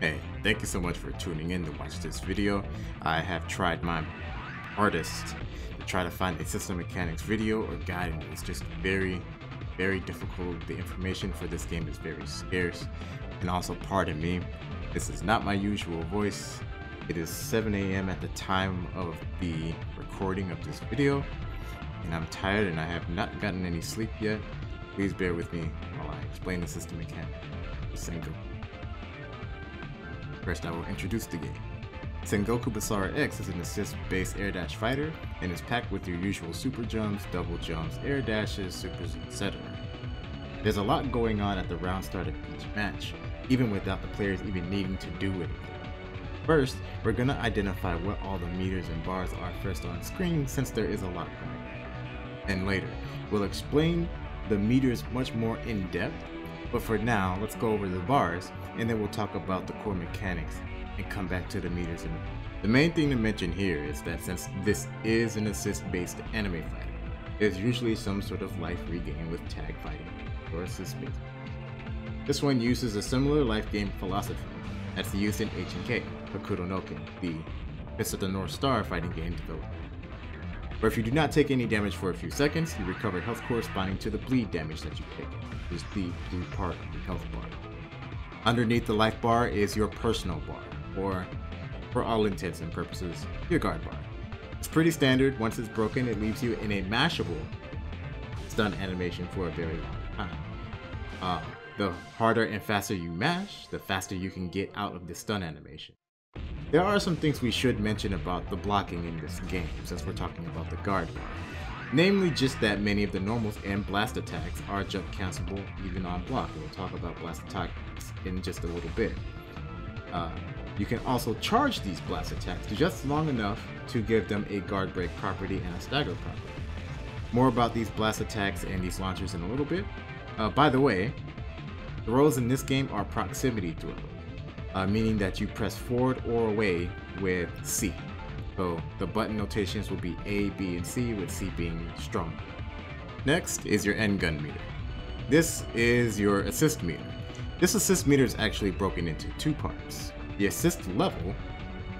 Hey, thank you so much for tuning in to watch this video. I have tried my hardest to try to find a system mechanics video or guide, and it's just very difficult. The information for this game is very scarce, and also pardon me, this is not my usual voice. It is 7 a.m. at the time of the recording of this video, and I'm tired and I have not gotten any sleep yet. Please bear with me while I explain the system mechanics of Sengoku. First, I will introduce the game. Sengoku Basara X is an assist-based air dash fighter and is packed with your usual super jumps, double jumps, air dashes, supers, etc. There's a lot going on at the round start of each match, even without the players even needing to do anything. First, we're gonna identify what all the meters and bars are first on screen, since there is a lot going on. And later, we'll explain the meters much more in depth, but for now, let's go over the bars, and then we'll talk about the core mechanics and come back to the meters. The main thing to mention here is that since this is an assist-based anime fighting, there's usually some sort of life regain with tag fighting or assist-based. This one uses a similar life gain philosophy that's used in Ichigeki, Hokuto no Ken, the Fist of the North Star fighting game developed. Where if you do not take any damage for a few seconds, you recover health corresponding to the bleed damage that you take, which is the blue part of the health bar. Underneath the life bar is your personal bar, or for all intents and purposes, your guard bar. It's pretty standard. Once it's broken, it leaves you in a mashable stun animation for a very long time. The harder and faster you mash, the faster you can get out of the stun animation. There are some things we should mention about the blocking in this game, since we're talking about the guard bar. Namely just that many of the normals and blast attacks are jump cancelable even on block. We'll talk about blast attacks in just a little bit. You can also charge these blast attacks just long enough to give them a guard break property and a stagger property. More about these blast attacks and these launchers in a little bit. By the way, throws in this game are proximity throws, meaning that you press forward or away with C. So the button notations will be A, B, and C, with C being strong. Next is your Engun meter. This is your assist meter. This assist meter is actually broken into two parts: the assist level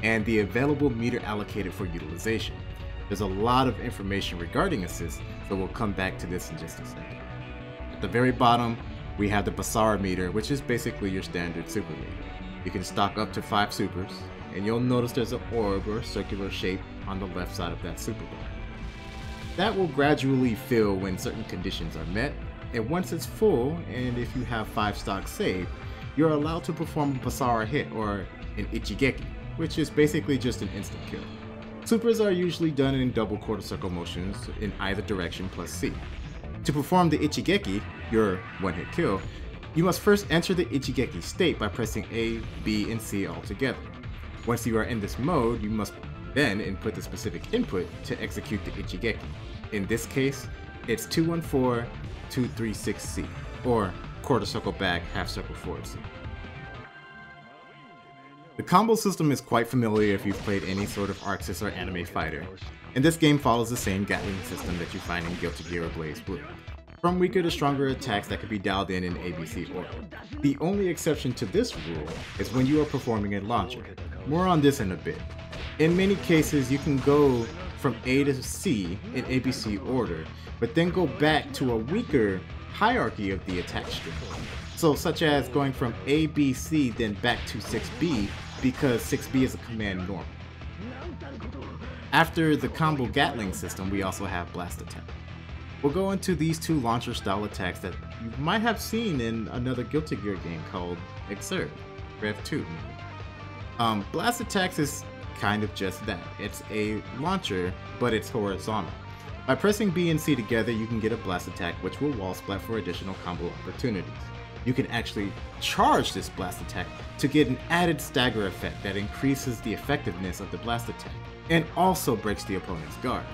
and the available meter allocated for utilization. There's a lot of information regarding assist, so we'll come back to this in just a second. At the very bottom, we have the Basara meter, which is basically your standard super meter. You can stock up to 5 supers, and you'll notice there's an orb or circular shape on the left side of that super bar. That will gradually fill when certain conditions are met, and once it's full, and if you have 5 stocks saved, you're allowed to perform a Basara hit, or an Ichigeki, which is basically just an instant kill. Supers are usually done in double quarter circle motions in either direction plus C. To perform the Ichigeki, your one-hit kill, you must first enter the Ichigeki state by pressing A, B, and C all together. Once you are in this mode, you must then input the specific input to execute the Ichigeki. In this case, it's 214, 236C, or quarter circle back, half circle forward C. The combo system is quite familiar if you've played any sort of ArcSys or anime fighter, and this game follows the same Gatlings system that you find in Guilty Gear or Blaze Blue. From weaker to stronger attacks that can be dialed in ABC order. The only exception to this rule is when you are performing a launcher. More on this in a bit. In many cases, you can go from A to C in ABC order, but then go back to a weaker hierarchy of the attack string. So such as going from A, B, C, then back to 6B, because 6B is a command normal. After the combo Gatling system, we also have blast attack. We'll go into these two launcher style attacks that you might have seen in another Guilty Gear game called Exert, Rev 2. Blast attacks is kind of just that. It's a launcher, but it's horizontal. By pressing B and C together, you can get a blast attack which will wall splat for additional combo opportunities. You can actually charge this blast attack to get an added stagger effect that increases the effectiveness of the blast attack, and also breaks the opponent's guard.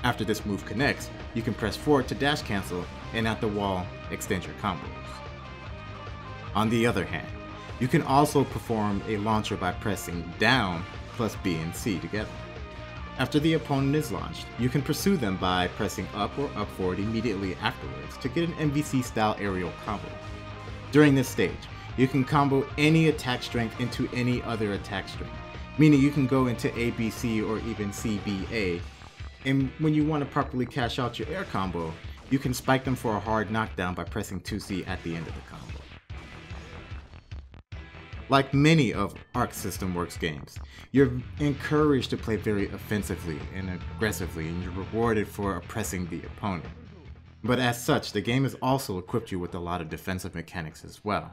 After this move connects, you can press forward to dash cancel, and at the wall, extend your combos. On the other hand, you can also perform a launcher by pressing down plus B and C together. After the opponent is launched, you can pursue them by pressing up or up forward immediately afterwards to get an MVC style aerial combo. During this stage, You can combo any attack strength into any other attack strength, meaning you can go into ABC or even CBA, and when you want to properly cash out your air combo, you can spike them for a hard knockdown by pressing 2C at the end of the combo. Like many of Arc System Works games, you're encouraged to play very offensively and aggressively, and you're rewarded for oppressing the opponent. But as such, the game has also equipped you with a lot of defensive mechanics as well.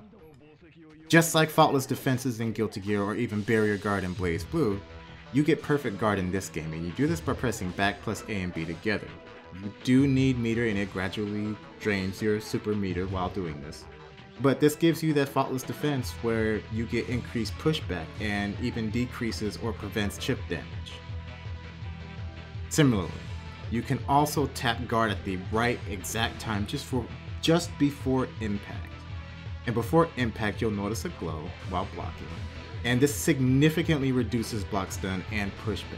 Just like Fautless defenses in Guilty Gear or even Barrier Guard in Blaze Blue, you get Perfect Guard in this game, and you do this by pressing back plus A and B together. You do need meter, and it gradually drains your super meter while doing this. But this gives you that Fautless defense where you get increased pushback and even decreases or prevents chip damage. Similarly, you can also tap guard at the right exact time just before impact. And before impact, you'll notice a glow while blocking. And this significantly reduces block stun and pushback,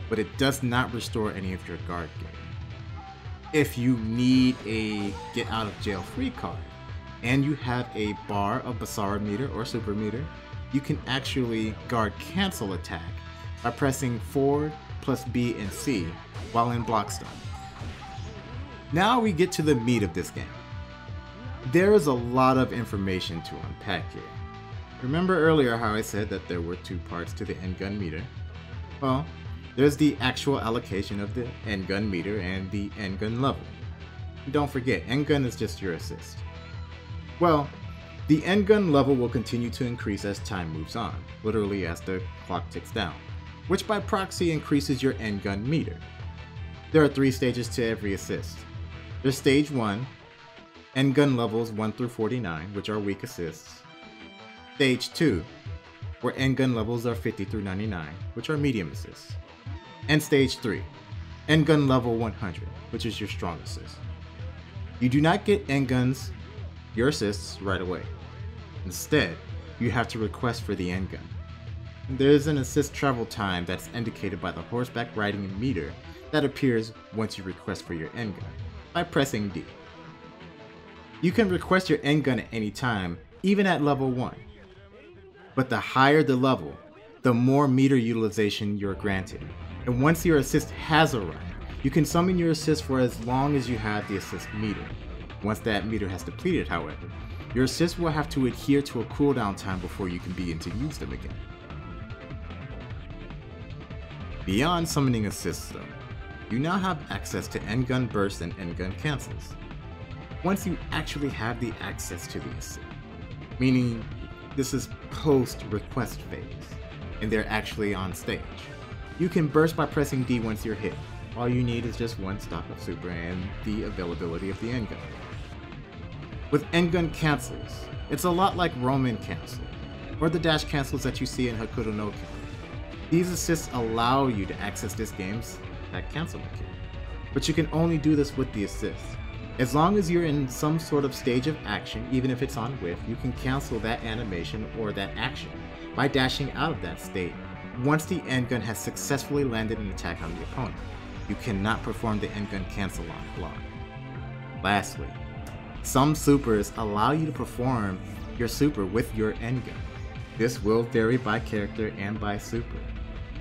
but it does not restore any of your guard gain. If you need a get out of jail free card, and you have a bar of Basara meter or super meter, you can actually guard cancel attack by pressing forward plus B and C while in block stun. Now we get to the meat of this game. There is a lot of information to unpack here. Remember earlier how I said that there were two parts to the endgun meter? Well, there's the actual allocation of the endgun meter and the endgun level. Don't forget, endgun is just your assist. Well, the endgun level will continue to increase as time moves on, literally as the clock ticks down, which by proxy increases your endgun meter. There are 3 stages to every assist. There's stage 1, endgun levels 1 through 49, which are weak assists. Stage 2, where endgun levels are 50 through 99, which are medium assists. And stage 3, endgun level 100, which is your strong assist. You do not get endguns, your assists, right away. Instead, you have to request for the endgun. There is an assist travel time that's indicated by the horseback riding meter that appears once you request for your endgun by pressing D. You can request your endgun at any time, even at level 1. But the higher the level, the more meter utilization you're granted. And once your assist has arrived, you can summon your assist for as long as you have the assist meter. Once that meter has depleted, however, your assist will have to adhere to a cooldown time before you can begin to use them again. Beyond summoning assists though, you now have access to endgun burst and endgun cancels. Once you actually have the access to the assist, meaning this is post-request phase, and they're actually on stage. You can burst by pressing D once you're hit. All you need is just 1 stock of super and the availability of the endgun. With endgun cancels, it's a lot like Roman cancel, or the dash cancels that you see in Hakuto no Ken. These assists allow you to access this game's cancel mechanic, but you can only do this with the assist. As long as you're in some sort of stage of action, even if it's on whiff, you can cancel that animation or that action by dashing out of that state once the endgun has successfully landed an attack on the opponent. You cannot perform the endgun cancel on block. Lastly, some supers allow you to perform your super with your endgun. This will vary by character and by super.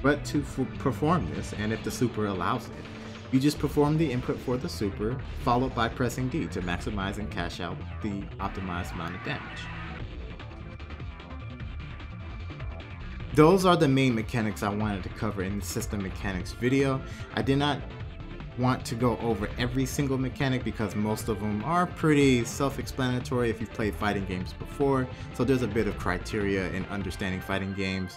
But to perform this, and if the super allows it, you just perform the input for the super, followed by pressing D to maximize and cash out the optimized amount of damage. Those are the main mechanics I wanted to cover in the system mechanics video. I did not want to go over every single mechanic because most of them are pretty self-explanatory if you've played fighting games before, so there's a bit of criteria in understanding fighting games.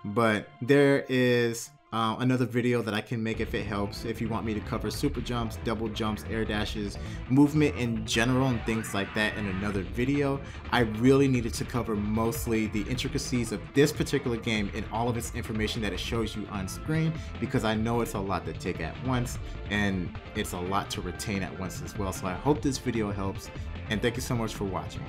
But there is another video that I can make if it helps, if you want me to cover super jumps, double jumps, air dashes, movement in general and things like that in another video. I really needed to cover mostly the intricacies of this particular game and all of its information that it shows you on screen, because I know it's a lot to take at once and it's a lot to retain at once as well. So I hope this video helps, and thank you so much for watching.